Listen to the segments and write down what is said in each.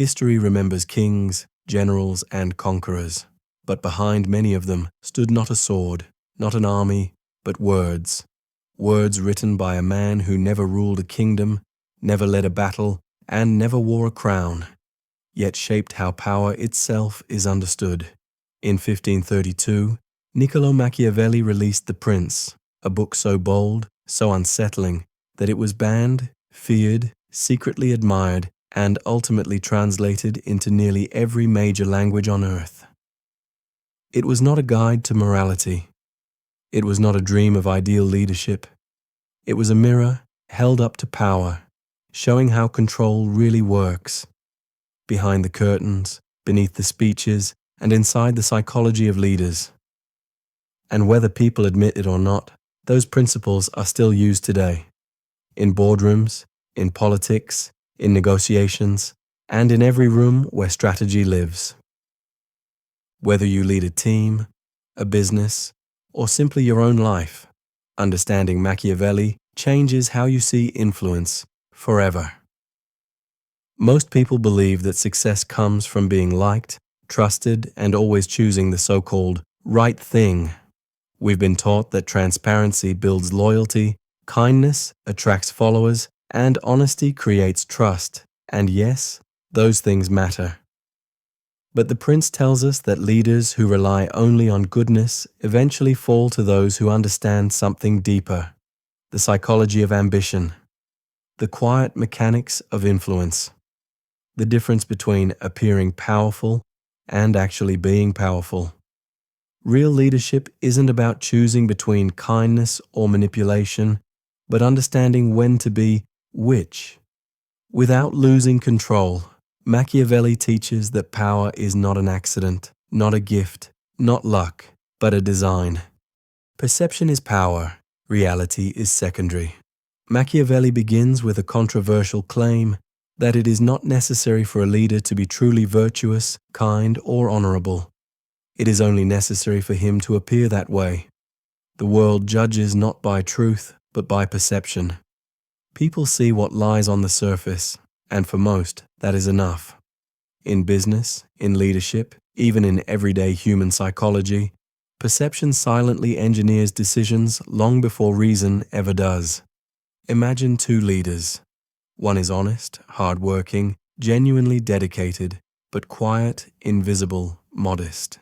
History remembers kings, generals, and conquerors, but behind many of them stood not a sword, not an army, but words. Words written by a man who never ruled a kingdom, never led a battle, and never wore a crown, yet shaped how power itself is understood. In 1532, Niccolò Machiavelli released The Prince, a book so bold, so unsettling, that it was banned, feared, secretly admired, and ultimately translated into nearly every major language on earth. It was not a guide to morality. It was not a dream of ideal leadership. It was a mirror held up to power, showing how control really works. Behind the curtains, beneath the speeches, and inside the psychology of leaders. And whether people admit it or not, those principles are still used today. In boardrooms, in politics, in negotiations, and in every room where strategy lives. Whether you lead a team, a business, or simply your own life, understanding Machiavelli changes how you see influence forever. Most people believe that success comes from being liked, trusted, and always choosing the so-called right thing. We've been taught that transparency builds loyalty, kindness attracts followers, and honesty creates trust. And yes, those things matter. But the Prince tells us that leaders who rely only on goodness eventually fall to those who understand something deeper, the psychology of ambition, the quiet mechanics of influence, the difference between appearing powerful and actually being powerful. Real leadership isn't about choosing between kindness or manipulation, but understanding when to be which. Without losing control, Machiavelli teaches that power is not an accident, not a gift, not luck, but a design. Perception is power, reality is secondary. Machiavelli begins with a controversial claim that it is not necessary for a leader to be truly virtuous, kind, or honorable. It is only necessary for him to appear that way. The world judges not by truth, but by perception. People see what lies on the surface, and for most, that is enough. In business, in leadership, even in everyday human psychology, perception silently engineers decisions long before reason ever does. Imagine two leaders. One is honest, hardworking, genuinely dedicated, but quiet, invisible, modest.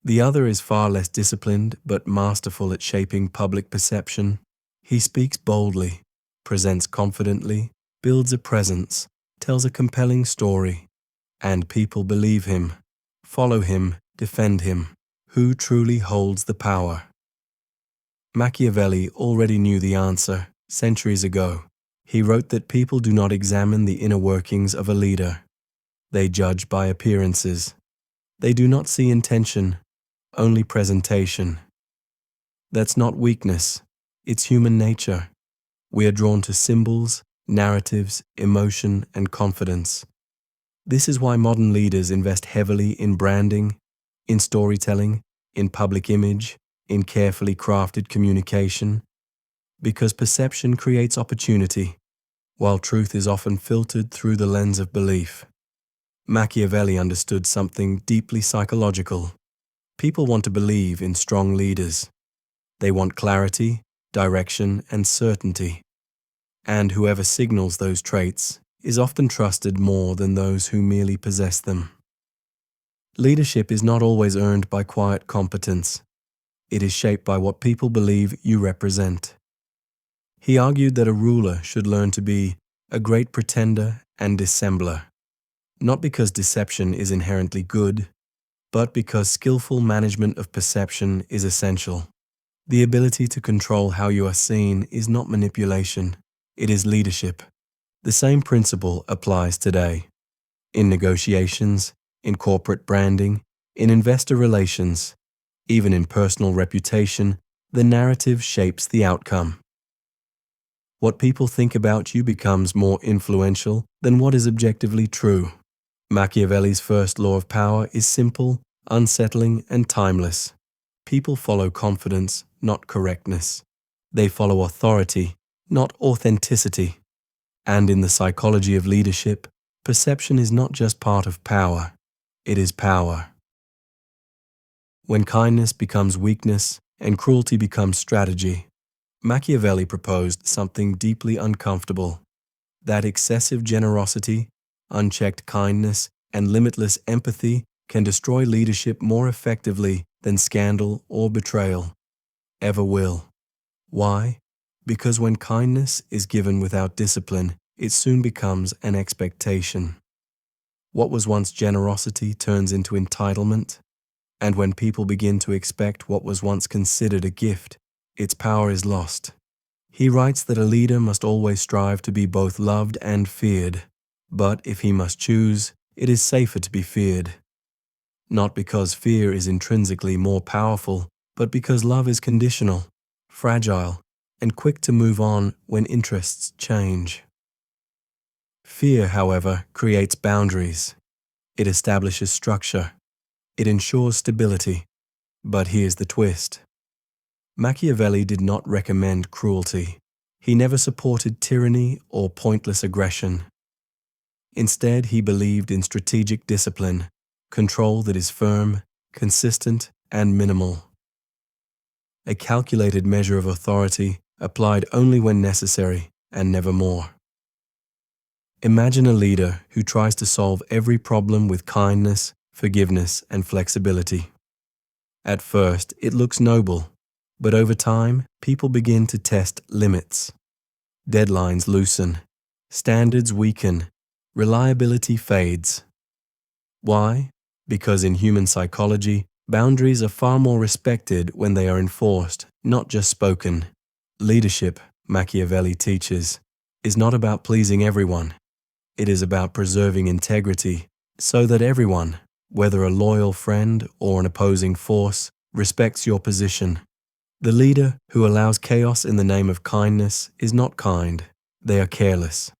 The other is far less disciplined, but masterful at shaping public perception. He speaks boldly, presents confidently, builds a presence, tells a compelling story, and people believe him, follow him, defend him. Who truly holds the power? Machiavelli already knew the answer centuries ago. He wrote that people do not examine the inner workings of a leader. They judge by appearances. They do not see intention, only presentation. That's not weakness, it's human nature. We are drawn to symbols, narratives, emotion, and confidence. This is why modern leaders invest heavily in branding, in storytelling, in public image, in carefully crafted communication, because perception creates opportunity, while truth is often filtered through the lens of belief. Machiavelli understood something deeply psychological. People want to believe in strong leaders. They want clarity, direction, and certainty. And whoever signals those traits is often trusted more than those who merely possess them. Leadership is not always earned by quiet competence. It is shaped by what people believe you represent. He argued that a ruler should learn to be a great pretender and dissembler, not because deception is inherently good, but because skillful management of perception is essential. The ability to control how you are seen is not manipulation, it is leadership. The same principle applies today. In negotiations, in corporate branding, in investor relations, even in personal reputation, the narrative shapes the outcome. What people think about you becomes more influential than what is objectively true. Machiavelli's first law of power is simple, unsettling, and timeless. People follow confidence, not correctness. They follow authority, not authenticity. And in the psychology of leadership, Perception is not just part of power, it is power. When kindness becomes weakness and cruelty becomes strategy, Machiavelli proposed something deeply uncomfortable, that excessive generosity, unchecked kindness, and limitless empathy can destroy leadership more effectively than scandal or betrayal ever will. Why? Because when kindness is given without discipline, it soon becomes an expectation. What was once generosity turns into entitlement, and when people begin to expect what was once considered a gift, its power is lost. He writes that a leader must always strive to be both loved and feared, but if he must choose, it is safer to be feared. Not because fear is intrinsically more powerful, but because love is conditional, fragile, and quick to move on when interests change. Fear, however, creates boundaries. It establishes structure. It ensures stability. But here's the twist. Machiavelli did not recommend cruelty. He never supported tyranny or pointless aggression. Instead, he believed in strategic discipline, control that is firm, consistent, and minimal. A calculated measure of authority applied only when necessary and never more. Imagine a leader who tries to solve every problem with kindness, forgiveness, and flexibility. At first, it looks noble, but over time, people begin to test limits. Deadlines loosen, standards weaken, reliability fades. Why? Because in human psychology, boundaries are far more respected when they are enforced, not just spoken. Leadership, Machiavelli teaches, is not about pleasing everyone. It is about preserving integrity so that everyone, whether a loyal friend or an opposing force, respects your position. The leader who allows chaos in the name of kindness is not kind, they are careless.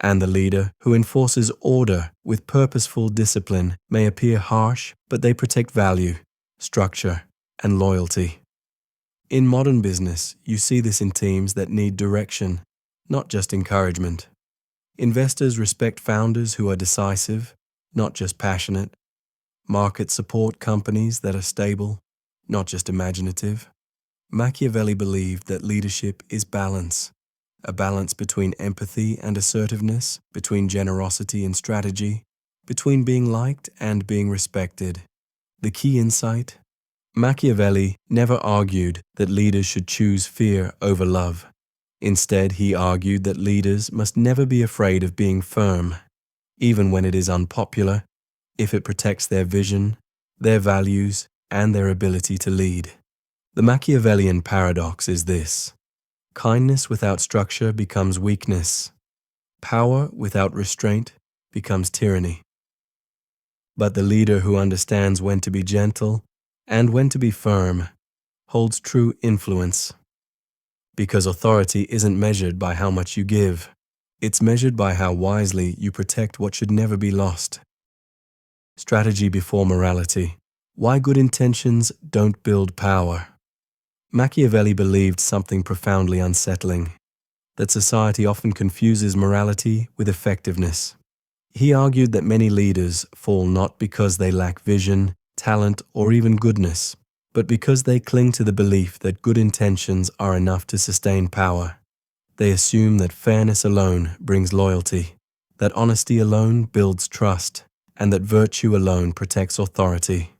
And the leader who enforces order with purposeful discipline may appear harsh, but they protect value, structure, and loyalty. In modern business, you see this in teams that need direction, not just encouragement. Investors respect founders who are decisive, not just passionate. Markets support companies that are stable, not just imaginative. Machiavelli believed that leadership is balance, a balance between empathy and assertiveness, between generosity and strategy, between being liked and being respected. The key insight? Machiavelli never argued that leaders should choose fear over love. Instead, he argued that leaders must never be afraid of being firm, even when it is unpopular, if it protects their vision, their values, and their ability to lead. The Machiavellian paradox is this: kindness without structure becomes weakness. Power without restraint becomes tyranny. But the leader who understands when to be gentle and when to be firm holds true influence. Because authority isn't measured by how much you give. It's measured by how wisely you protect what should never be lost. Strategy before morality. Why good intentions don't build power. Machiavelli believed something profoundly unsettling, that society often confuses morality with effectiveness. He argued that many leaders fall not because they lack vision, talent, or even goodness, but because they cling to the belief that good intentions are enough to sustain power. They assume that fairness alone brings loyalty, that honesty alone builds trust, and that virtue alone protects authority.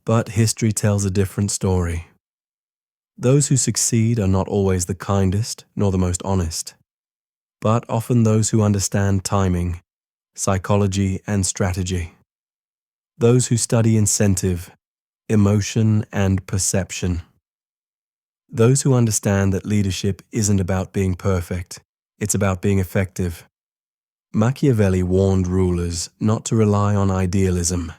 But history tells a different story. Those who succeed are not always the kindest nor the most honest, but often those who understand timing, psychology, and strategy. Those who study incentive, emotion, and perception. Those who understand that leadership isn't about being perfect, it's about being effective. Machiavelli warned rulers not to rely on idealism.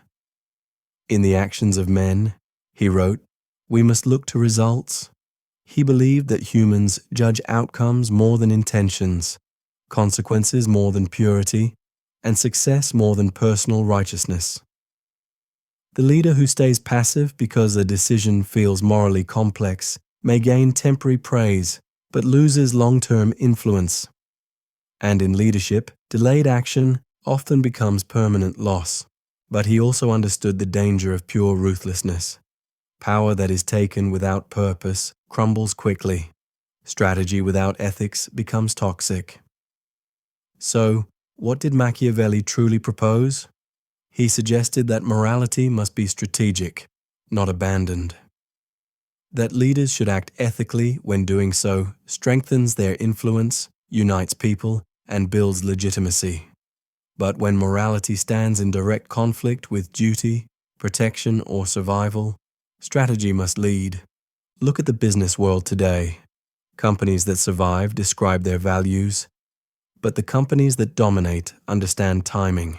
In the actions of men, he wrote, we must look to results. He believed that humans judge outcomes more than intentions, consequences more than purity, and success more than personal righteousness. The leader who stays passive because a decision feels morally complex may gain temporary praise, but loses long-term influence. And in leadership, delayed action, often becomes permanent loss, but he also understood the danger of pure ruthlessness. Power that is taken without purpose crumbles quickly. Strategy without ethics becomes toxic. So, what did Machiavelli truly propose? He suggested that morality must be strategic, not abandoned. That leaders should act ethically when doing so strengthens their influence, unites people, and builds legitimacy. But when morality stands in direct conflict with duty, protection, or survival, strategy must lead. Look at the business world today. Companies that survive describe their values, but the companies that dominate understand timing.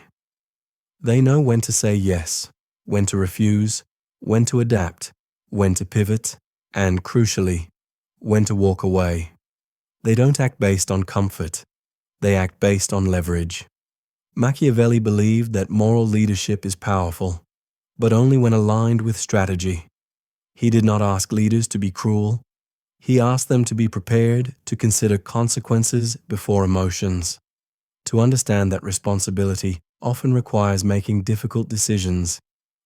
They know when to say yes, when to refuse, when to adapt, when to pivot, and, crucially, when to walk away. They don't act based on comfort. They act based on leverage. Machiavelli believed that moral leadership is powerful, but only when aligned with strategy. He did not ask leaders to be cruel. He asked them to be prepared to consider consequences before emotions, to understand that responsibility often requires making difficult decisions,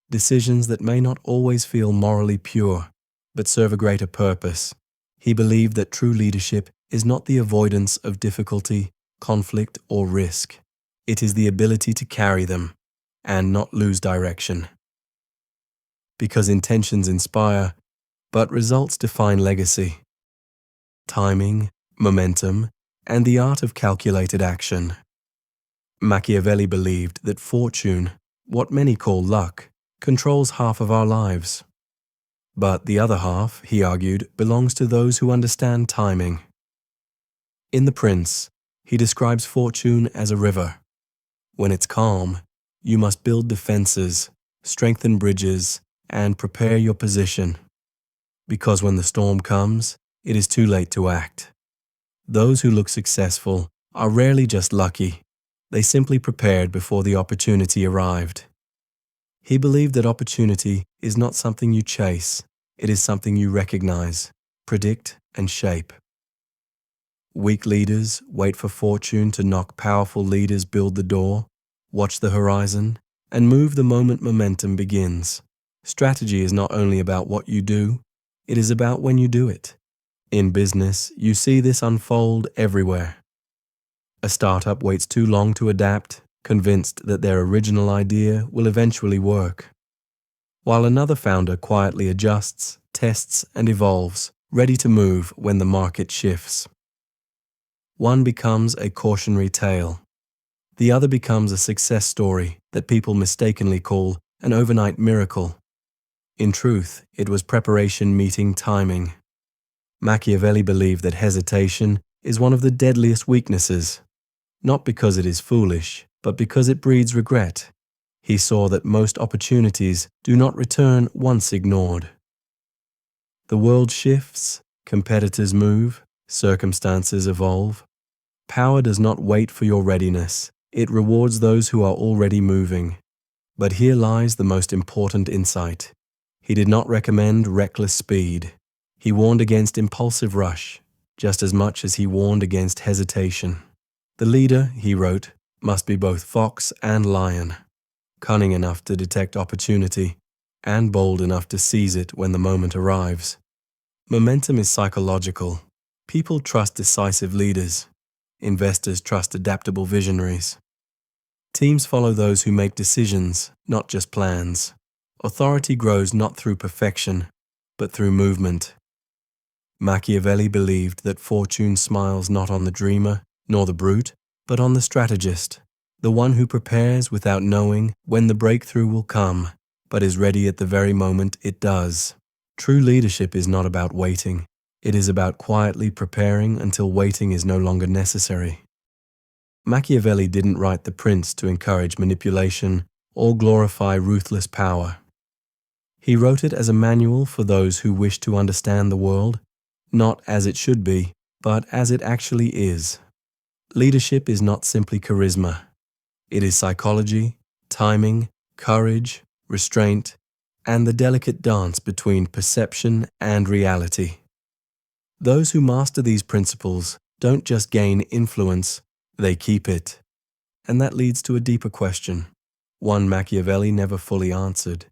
decisions that may not always feel morally pure, but serve a greater purpose. He believed that true leadership is not the avoidance of difficulty, conflict, or risk. It is the ability to carry them and not lose direction. Because intentions inspire, but results define legacy. Timing, momentum, and the art of calculated action. Machiavelli believed that fortune, what many call luck, controls half of our lives. But the other half, he argued, belongs to those who understand timing. In The Prince, he describes fortune as a river. When it's calm, you must build defenses, strengthen bridges, and prepare your position. Because when the storm comes, it is too late to act. Those who look successful are rarely just lucky. They simply prepared before the opportunity arrived. He believed that opportunity is not something you chase, it is something you recognize, predict, and shape. Weak leaders wait for fortune to knock. Powerful leaders build the door, watch the horizon, and move the moment momentum begins. Strategy is not only about what you do, it is about when you do it. In business, you see this unfold everywhere. A startup waits too long to adapt, convinced that their original idea will eventually work, while another founder quietly adjusts, tests, and evolves, ready to move when the market shifts. One becomes a cautionary tale. The other becomes a success story that people mistakenly call an overnight miracle. In truth, it was preparation meeting timing. Machiavelli believed that hesitation is one of the deadliest weaknesses, not because it is foolish, but because it breeds regret. He saw that most opportunities do not return once ignored. The world shifts, competitors move, circumstances evolve. Power does not wait for your readiness. It rewards those who are already moving. But here lies the most important insight. He did not recommend reckless speed. He warned against impulsive rush, just as much as he warned against hesitation. The leader, he wrote, must be both fox and lion, cunning enough to detect opportunity, and bold enough to seize it when the moment arrives. Momentum is psychological. People trust decisive leaders. Investors trust adaptable visionaries. Teams follow those who make decisions, not just plans. Authority grows not through perfection, but through movement. Machiavelli believed that fortune smiles not on the dreamer, nor the brute, but on the strategist, the one who prepares without knowing when the breakthrough will come, but is ready at the very moment it does. True leadership is not about waiting. It is about quietly preparing until waiting is no longer necessary. Machiavelli didn't write The Prince to encourage manipulation or glorify ruthless power. He wrote it as a manual for those who wish to understand the world, not as it should be, but as it actually is. Leadership is not simply charisma. It is psychology, timing, courage, restraint, and the delicate dance between perception and reality. Those who master these principles don't just gain influence, they keep it. And that leads to a deeper question, one Machiavelli never fully answered,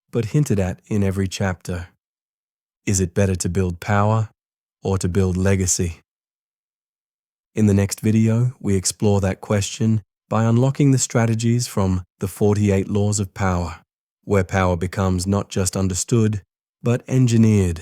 but hinted at in every chapter. Is it better to build power or to build legacy? In the next video, we explore that question by unlocking the strategies from the 48 Laws of Power, where power becomes not just understood, but engineered.